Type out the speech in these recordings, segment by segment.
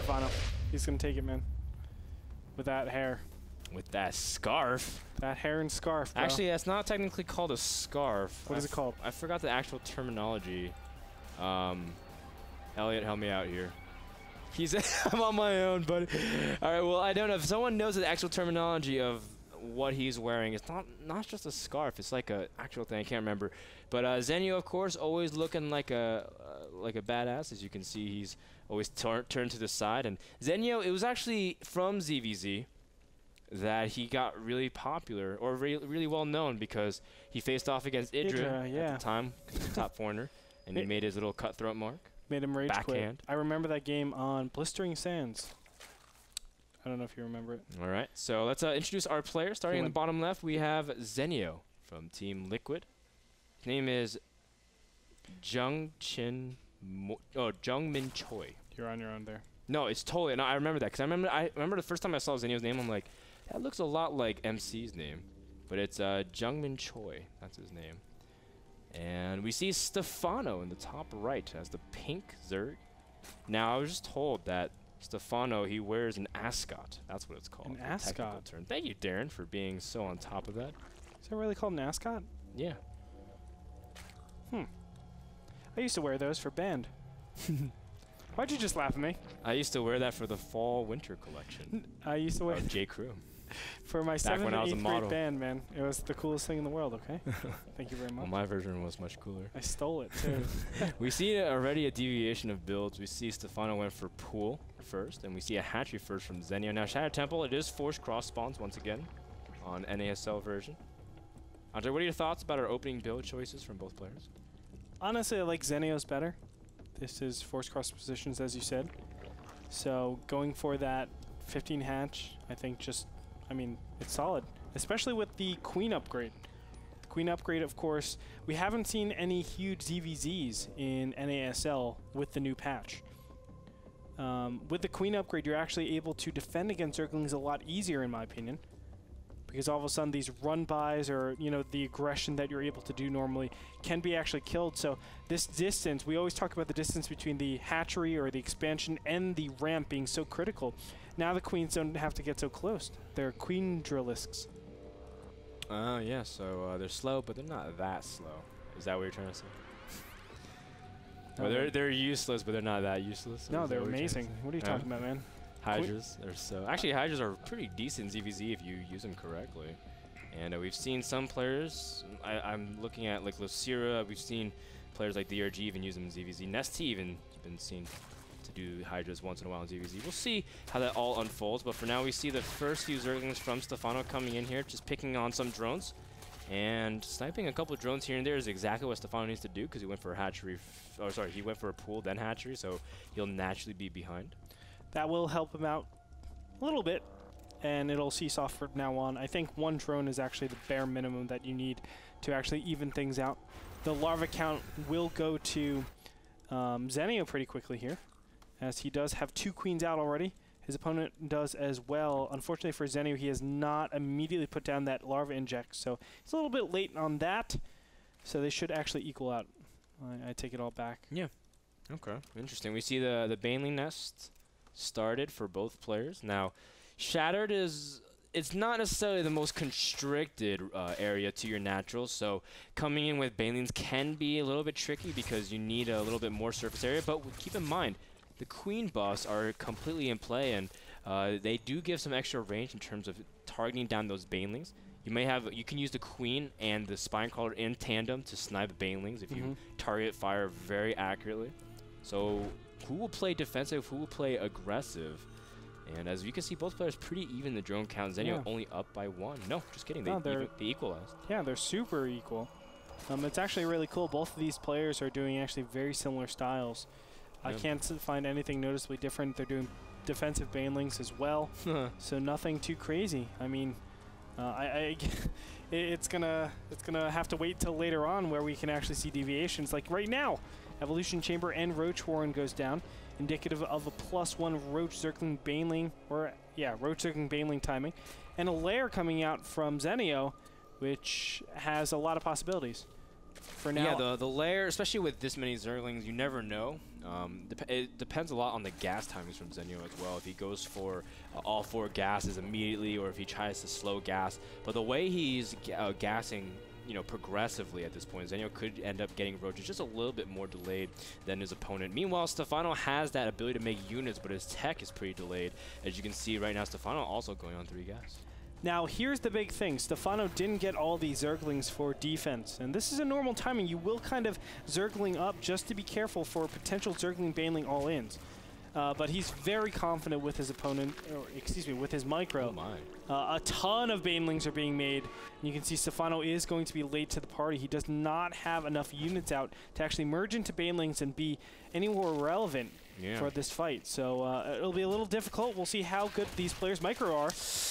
Stephano. He's going to take it, man. With that hair. With that scarf. That hair and scarf, bro. Actually, that's not technically called a scarf. What is it called? I forgot the actual terminology. Elliot, help me out here. I'm on my own, buddy. All right, well, I don't know. If someone knows the actual terminology of what he's wearing, it's not just a scarf. It's like a actual thing. I can't remember. But Zenio, of course, always looking like a badass. As you can see, he's always turned to the side. And Zenio, it was actually from ZVZ that he got really popular or really well known because he faced off against Idra at the time, top foreigner, and he made his little cutthroat mark. Made him rage backhand. quit. I remember that game on Blistering Sands. I don't know if you remember it. All right, so let's introduce our player. Starting in the bottom left, we have Zenio from Team Liquid. His name is Jung Min Choi. You're on your own there. No, it's totally. No, I remember that because I remember the first time I saw Zenio's name, I'm like, that looks a lot like MC's name, but it's Jung Min Choi. That's his name. And we see Stephano in the top right as the pink Zerg. Now, I was just told that Stephano, he wears an ascot. That's what it's called. An ascot? Term. Thank you, Darren, for being so on top of that. Is that really called an ascot? Yeah. I used to wear those for band. Why'd you just laugh at me? I used to wear that for the fall-winter collection. I used to wear J. Crew. For my 7th and 8th grade band, man. It was the coolest thing in the world, okay? Thank you very much. Well, my version was much cooler. I stole it, too. We see already a deviation of builds. We see Stephano went for pool first, and we see a hatchery first from Zenio. Now, Shadow Temple, it is forced cross spawns once again on NASL version. Andre, what are your thoughts about our opening build choices from both players? Honestly, I like Zenio's better. This is forced cross positions, as you said. So going for that 15 hatch, I think it's solid, especially with the Queen upgrade. The Queen upgrade, of course, we haven't seen any huge ZVZs in NASL with the new patch. With the Queen upgrade, you're actually able to defend against Zerglings a lot easier, in my opinion, because all of a sudden these run-bys or, the aggression that you're able to do normally can be actually killed. So this distance, we always talk about the distance between the hatchery or the expansion and the ramp being so critical. Now the queens don't have to get so close. They're queen drillisks. Yeah, so they're slow, but they're not that slow. Is that what you're trying to say? Well, they're useless, but they're not that useless. No, they're amazing. What are you talking about, man? Hydras. Actually, Hydras are pretty decent ZVZ if you use them correctly. And we've seen some players. I'm looking at like Lucira. We've seen players like DRG even use them in ZVZ. Nesty even been seen to do Hydras once in a while in ZVZ. We'll see how that all unfolds. But for now, we see the first few Zerglings from Stephano coming in here, just picking on some drones. And sniping a couple of drones here and there is exactly what Stephano needs to do because he went for a hatchery. He went for a pool, then hatchery, so he'll naturally be behind. That will help him out a little bit, and it'll seesaw from now on. I think one drone is actually the bare minimum that you need to actually even things out. The larva count will go to Zenio pretty quickly here, as he does have 2 queens out already. His opponent does as well. Unfortunately for Zenio, he has not immediately put down that larva inject, so he's a little bit late on that. So they should actually equal out. I take it all back. Yeah. Okay. Interesting. We see the Baneling nest started for both players. Now, Shattered it's not necessarily the most constricted area to your naturals, so coming in with Banelings can be a little bit tricky because you need a little bit more surface area, but keep in mind, the Queen buffs are completely in play, and they do give some extra range in terms of targeting down those Banelings. You can use the Queen and the Spinecrawler in tandem to snipe Banelings if you target fire very accurately. So who will play defensive, who will play aggressive? And as you can see, both players pretty even the drone count. Zenio only up by 1. No, just kidding. They equalized. Yeah, they're super equal. It's actually really cool. Both of these players are doing actually very similar styles. I can't find anything noticeably different. They're doing defensive Banelings as well, so nothing too crazy. I mean, it's gonna have to wait till later on where we can actually see deviations. Like right now, Evolution Chamber and Roach Warren goes down, indicative of a +1 Roach Circling Baneling, Roach Circling Baneling timing, and a lair coming out from Zenio, which has a lot of possibilities. for now. Yeah, the lair, especially with this many Zerglings, you never know. It depends a lot on the gas timings from Zenio as well. If he goes for all 4 gases immediately, or if he tries to slow gas. But the way he's gassing, progressively at this point, Zenio could end up getting roaches just a little bit more delayed than his opponent. Meanwhile, Stephano has that ability to make units, but his tech is pretty delayed. As you can see right now, Stephano also going on 3 gas. Now, here's the big thing. Stephano didn't get all these Zerglings for defense, and this is a normal timing. You will kind of Zergling up just to be careful for potential Zergling Baneling all-ins. But he's very confident with his opponent, or excuse me, with his micro. Oh my. A ton of Banelings are being made. And you can see Stephano is going to be late to the party. He does not have enough units out to actually merge into Banelings and be any more relevant for this fight. So it'll be a little difficult. We'll see how good these players micro are.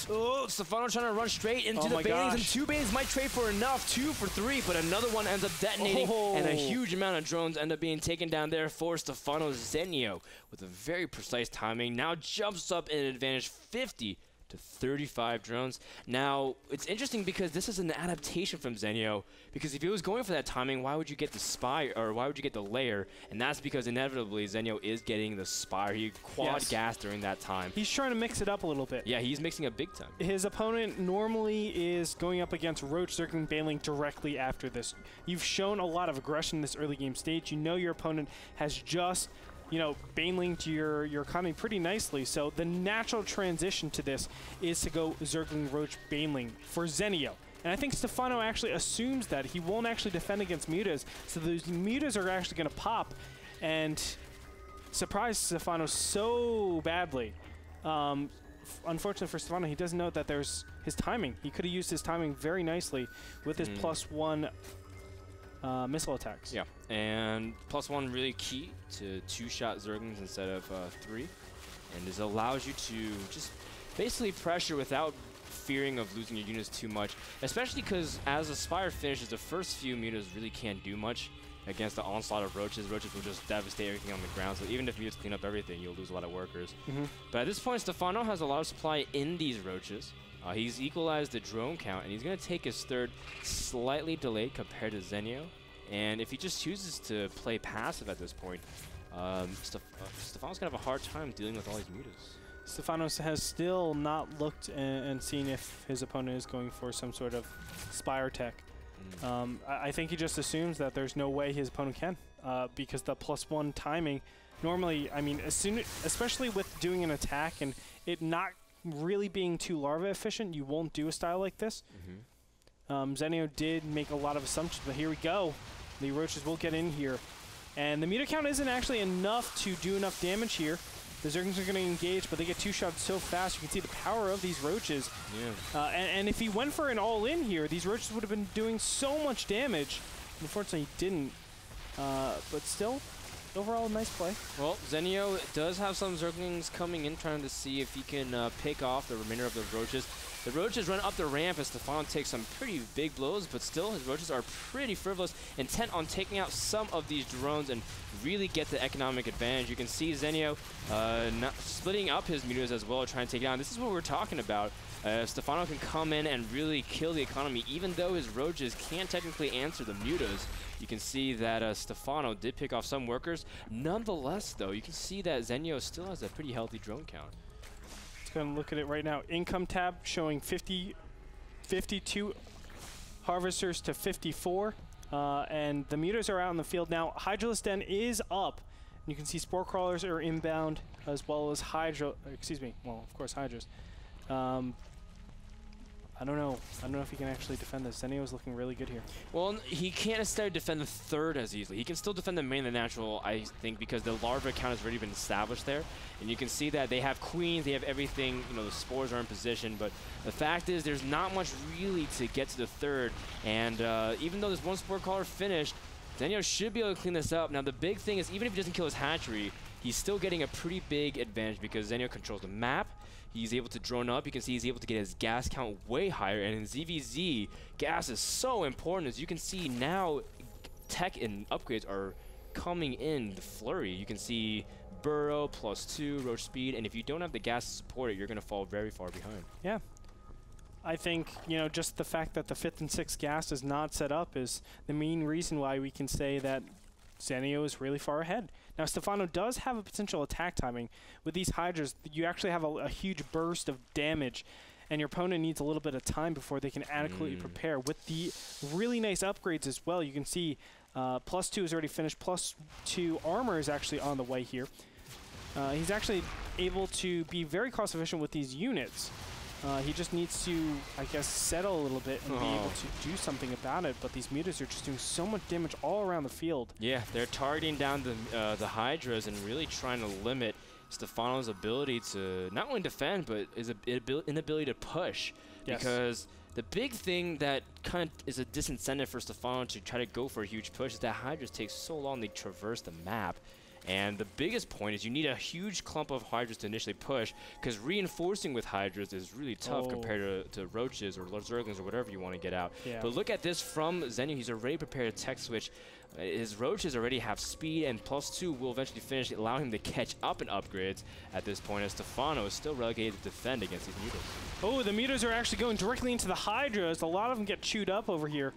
Oh, Stephano trying to run straight into the Banelings, and 2 Banelings might trade for enough, 2 for 3, but another one ends up detonating, and a huge amount of drones end up being taken down there for Stephano. Zenio with a very precise timing now jumps up in advantage 50 to 35 drones. Now, it's interesting because this is an adaptation from Zenio, because if he was going for that timing, why would you get the Spire, or why would you get the Lair? And that's because inevitably Zenio is getting the Spire. He quad gas during that time. He's trying to mix it up a little bit. Yeah, he's mixing it big time. His opponent normally is going up against Roach Zergling Baneling directly after this. You've shown a lot of aggression in this early game stage. You know your opponent has just Baneling to your economy pretty nicely. So the natural transition to this is to go Zergling Roach Baneling for Zenio. And I think Stephano actually assumes that he won't actually defend against mutas. So those mutas are actually going to pop and surprise Stephano so badly. Unfortunately for Stephano, he doesn't know that there's his timing. He could have used his timing very nicely with his +1 missile attacks. Yeah, and +1 really key to 2-shot Zerglings instead of 3. And this allows you to just basically pressure without fearing of losing your units too much, especially because as the Spire finishes, the first few mutas really can't do much against the onslaught of Roaches. Roaches will just devastate everything on the ground, so even if mutas clean up everything, you'll lose a lot of workers. But at this point, Stephano has a lot of supply in these Roaches. He's equalized the drone count, and he's going to take his third slightly delayed compared to Zenio. And if he just chooses to play passive at this point, Stephano's going to have a hard time dealing with all these mutas. Stephano has still not looked and seen if his opponent is going for some sort of Spire tech. I think he just assumes that there's no way his opponent can, because the +1 timing, normally, I mean, especially with doing an attack and it not really being too larva efficient, you won't do a style like this. Zenio did make a lot of assumptions, but here we go. The Roaches will get in here. And the meter count isn't actually enough to do enough damage here. The Zerglings are going to engage, but they get 2-shots so fast. You can see the power of these Roaches. And if he went for an all-in here, these Roaches would have been doing so much damage. Unfortunately, he didn't. But still, overall, a nice play. Well, Zenio does have some Zerglings coming in, trying to see if he can pick off the remainder of those Roaches. The Roaches run up the ramp, and Stephano takes some pretty big blows, but still, his Roaches are pretty frivolous, intent on taking out some of these drones and really get the economic advantage. You can see Zenio splitting up his mutas as well, trying to take it down. This is what we're talking about. Stephano can come in and really kill the economy, even though his Roaches can't technically answer the mutas. You can see that Stephano did pick off some workers. Nonetheless, though, you can see that Zenio still has a pretty healthy drone count. Going to look at it right now. Income tab showing 52 harvesters to 54. And the mutas are out in the field now. Hydralisk Den is up. You can see Spore Crawlers are inbound, as well as of course, Hydras. I don't know if he can actually defend this. Zenio is looking really good here. Well, he can't necessarily defend the third as easily. He can still defend the main and the natural, I think, because the larva count has already been established there. And you can see that they have queens, they have everything, the spores are in position. But the fact is, there's not much really to get to the third. And even though this one Spore Crawler finished, Zenio should be able to clean this up. Now, the big thing is, even if he doesn't kill his hatchery, he's still getting a pretty big advantage because Zenio controls the map. He's able to drone up. You can see he's able to get his gas count way higher. And in ZVZ, gas is so important. As you can see now, tech and upgrades are coming in the flurry. You can see Burrow +2, Roach Speed. And if you don't have the gas to support it, you're going to fall very far behind. Yeah. I think, you know, just the fact that the 5th and 6th gas is not set up is the main reason why we can say that Zenio is really far ahead. Now, Stephano does have a potential attack timing. With these Hydras, you actually have a huge burst of damage, and your opponent needs a little bit of time before they can adequately prepare. With the really nice upgrades as well, you can see +2 is already finished. +2 armor is actually on the way here. He's actually able to be very cost efficient with these units. He just needs to, I guess, settle a little bit and be able to do something about it. But these mutas are just doing so much damage all around the field. Yeah, they're targeting down the Hydras and really trying to limit Stephano's ability to not only defend, but his inability to push. Yes. Because the big thing that kind of is a disincentive for Stephano to try to go for a huge push is that Hydras take so long to traverse the map. And the biggest point is you need a huge clump of Hydras to initially push, because reinforcing with Hydras is really tough compared to Roaches or Zerglings or whatever you want to get out. Yeah. But look at this from Zenio. He's already prepared a tech switch. His Roaches already have speed, and +2 will eventually finish, allowing him to catch up in upgrades at this point, as Stephano is still relegated to defend against these mutas. Oh, the mutas are actually going directly into the Hydras. A lot of them get chewed up over here.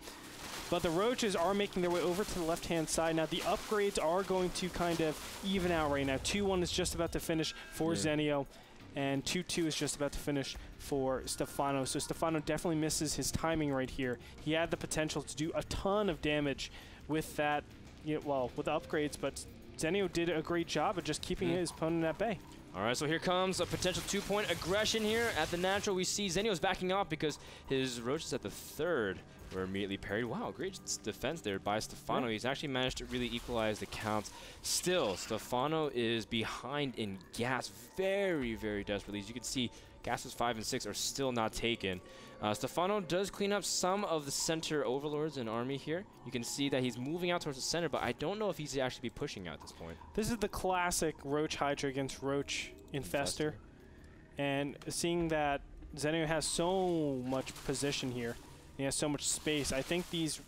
But the Roaches are making their way over to the left-hand side. Now, the upgrades are going to kind of even out right now. 2-1 is just about to finish for Zenio, and 2-2 is just about to finish for Stephano. So Stephano definitely misses his timing right here. He had the potential to do a ton of damage with that, well, with the upgrades, but Zenio did a great job of just keeping his opponent at bay. All right, so here comes a potential 2-point aggression here at the natural. We see Zenio's backing off because his Roaches at the 3rd were immediately parried. Wow, great defense there by Stephano. He's actually managed to really equalize the counts. Still, Stephano is behind in gas very, very desperately. As you can see, gases 5 and 6 are still not taken. Stephano does clean up some of the center overlords in army here. You can see that he's moving out towards the center, but I don't know if he's actually be pushing out at this point. This is the classic Roach Hydra against Roach Infestor. And seeing that Zenio has so much position here, he has so much space, I think these,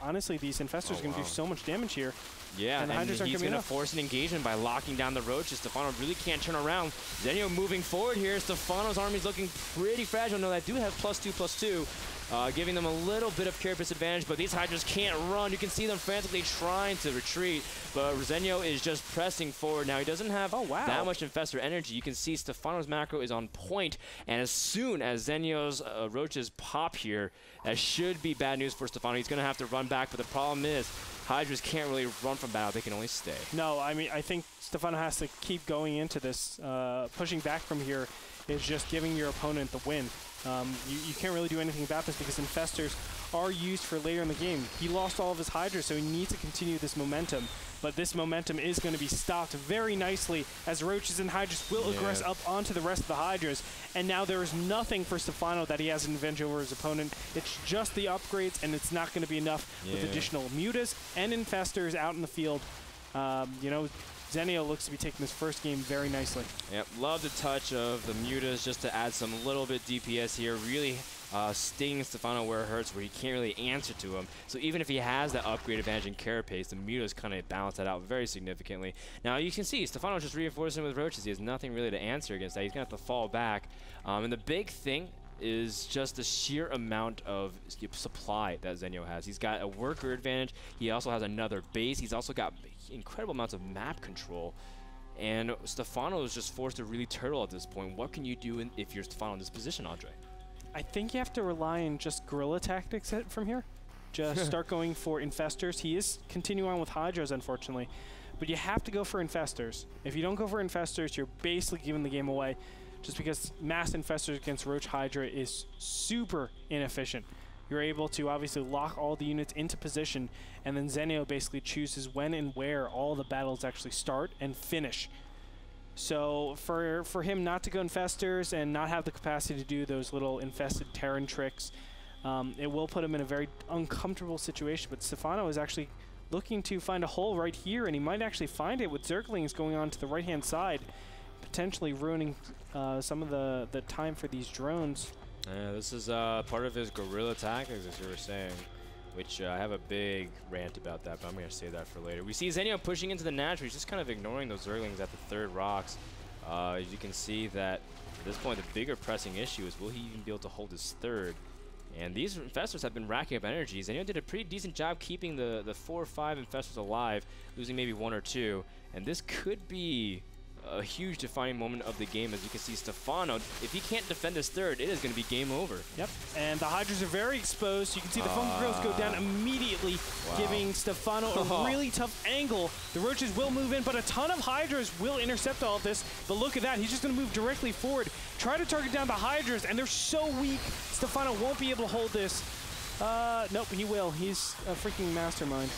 honestly, these Infestors are going to do so much damage here. Yeah, and he's going to force an engagement by locking down the Roaches. Stephano really can't turn around. Zenio moving forward here. Stephano's army is looking pretty fragile. No, they do have +2/+2, giving them a little bit of carapace advantage, but these Hydras can't run. You can see them frantically trying to retreat, but Zenio is just pressing forward. Now, he doesn't have that much Infestor energy. You can see Stephano's macro is on point, and as soon as Zenio's Roaches pop here, that should be bad news for Stephano. He's going to have to run back, but the problem is Hydras can't really run from battle. They can only stay. No, I mean, I think Stephano has to keep going into this. Pushing back from here is just giving your opponent the win. You can't really do anything about this because Infestors are used for later in the game. He lost all of his Hydras, so he needs to continue this momentum. But this momentum is going to be stopped very nicely as Roaches and Hydras will aggress up onto the rest of the Hydras. And now there is nothing for Stephano that he has an advantage over his opponent. It's just the upgrades, and it's not going to be enough with additional mutas and Infestors out in the field. You know, Zenio looks to be taking this first game very nicely. Yep, love the touch of the mutas just to add some little bit DPS here. Really stinging Stephano where it hurts, where he can't really answer to him. So even if he has that upgrade advantage in carapace, the mutas kind of balance that out very significantly. Now you can see Stephano just reinforcing with Roaches. He has nothing really to answer against that. He's going to have to fall back. And the big thing is just the sheer amount of supply that Zenio has. He's got a worker advantage. He also has another base. He's also got incredible amounts of map control. And Stephano is just forced to really turtle at this point. What can you do if you're Stephano in this position, Andre? I think you have to rely on just guerrilla tactics from here. Just start going for Infestors. He is continuing on with Hydras, unfortunately. But you have to go for Infestors. If you don't go for Infestors, you're basically giving the game away. Just because mass Infestors against Roach Hydra is super inefficient. You're able to obviously lock all the units into position, and then Zenio basically chooses when and where all the battles actually start and finish. So for him not to go Infestors and not have the capacity to do those little infested Terran tricks, it will put him in a very uncomfortable situation. But Stephano is actually looking to find a hole right here, and he might actually find it with Zerglings going on to the right-hand side, potentially ruining some of the time for these drones. Yeah, this is part of his guerrilla tactics, as you were saying, which I have a big rant about that, but I'm going to save that for later. We see Zenio pushing into the natural. He's just kind of ignoring those Zerglings at the 3rd rocks. As you can see that At this point, the bigger pressing issue is will he even be able to hold his third? And these infestors have been racking up energies. Zenio did a pretty decent job keeping the 4 or 5 infestors alive, losing maybe 1 or 2. And this could be a huge defining moment of the game. As you can see, Stephano, if he can't defend his third, it is going to be game over. Yep, and the Hydras are very exposed. You can see the foam grills go down immediately, giving Stephano a really tough angle. The Roaches will move in, but a ton of Hydras will intercept all of this. But look at that, he's just going to move directly forward, try to target down the Hydras, and they're so weak, Stephano won't be able to hold this. Nope, he will. He's a freaking mastermind.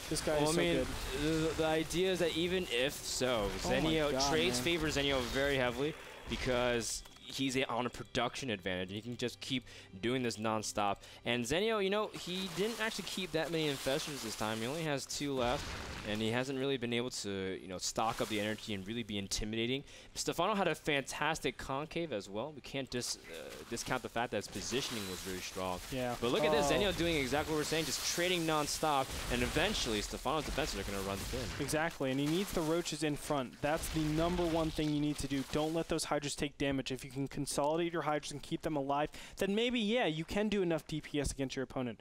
This guy is so good. The idea is that even if so, Zenio trades favor Zenio very heavily because he's on a production advantage. He can just keep doing this nonstop. And Zenio, you know, he didn't actually keep that many infestors this time. He only has 2 left, and he hasn't really been able to, you know, stock up the energy and really be intimidating. Stephano had a fantastic concave as well. We can't discount the fact that his positioning was very strong. Yeah. But look at this, Zenio doing exactly what we're saying, just trading nonstop, and eventually Stephano's defenses are going to run thin. Exactly, and he needs the Roaches in front. That's the #1 thing you need to do. Don't let those Hydras take damage. If you can consolidate your Hydras and keep them alive, then maybe, yeah, you can do enough DPS against your opponent.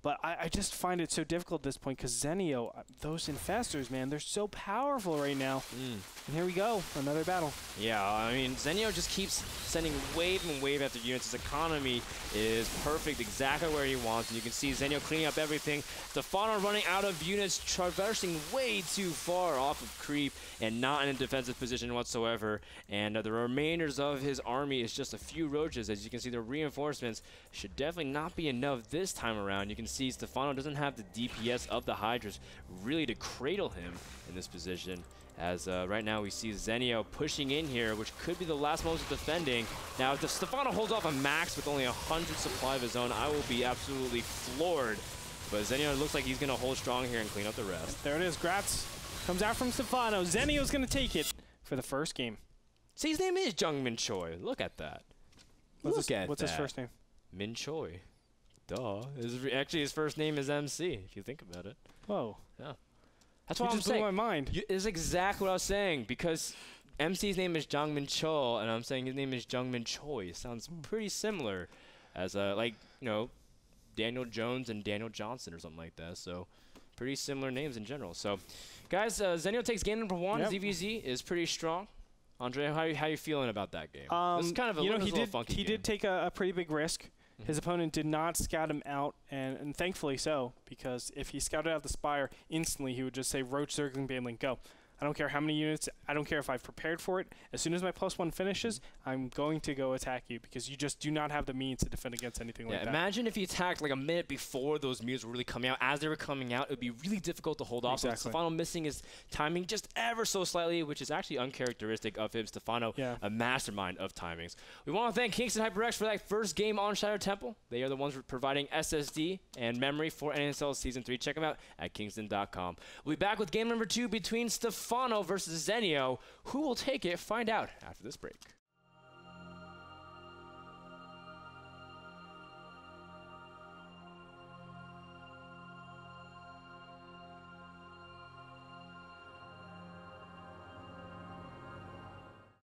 But I just find it so difficult at this point because Zenio, those infestors, man, they're so powerful right now. And here we go, another battle. Yeah, I mean, Zenio just keeps sending wave and wave after units. His economy is perfect, exactly where he wants. And you can see Zenio cleaning up everything. Stephano running out of units, traversing way too far off of creep and not in a defensive position whatsoever. And the remainders of his army is just a few Roaches. As you can see, the reinforcements should definitely not be enough this time around. You can see Stephano doesn't have the DPS of the Hydras really to cradle him in this position. As right now we see Zenio pushing in here, which could be the last moments of defending. Now, if Stephano holds off a max with only 100 supply of his own, I will be absolutely floored. But Zenio looks like he's going to hold strong here and clean up the rest. There it is. Gratz comes out from Stephano. Zenio's going to take it for the first game. See, his name is Jungmin Choi. Look at that. What's his first name? Min Choi. Duh. Actually, his first name is MC, if you think about it. Whoa. Yeah. That's what I'm just blew saying. my mind. It's exactly what I was saying, because MC's name is Jungmin Cho, and I'm saying his name is Jungmin Choi. It sounds pretty similar as, like, you know, Daniel Jones and Daniel Johnson or something like that. So, pretty similar names in general. So, guys, Zenio takes game #1. Yep. ZVZ is pretty strong. Andre, how you feeling about that game? It's kind of a, little funky he game. did take a pretty big risk. His opponent did not scout him out, and thankfully so, because if he scouted out the Spire, instantly he would just say, Roach, Zergling, Baneling, go. I don't care how many units, I don't care if I've prepared for it. As soon as my +1 finishes, I'm going to go attack you, because you just do not have the means to defend against anything like that. Imagine if he attacked like a minute before those mutants were really coming out. As they were coming out, it would be really difficult to hold off. So Stephano missing his timing just ever so slightly, which is actually uncharacteristic of him. Stephano, a mastermind of timings. We want to thank Kingston HyperX for that first game on Shattered Temple. They are the ones providing SSD and memory for NASL Season 3. Check them out at kingston.com. We'll be back with game #2 between Stephano versus Zenio. Who will take it? Find out after this break.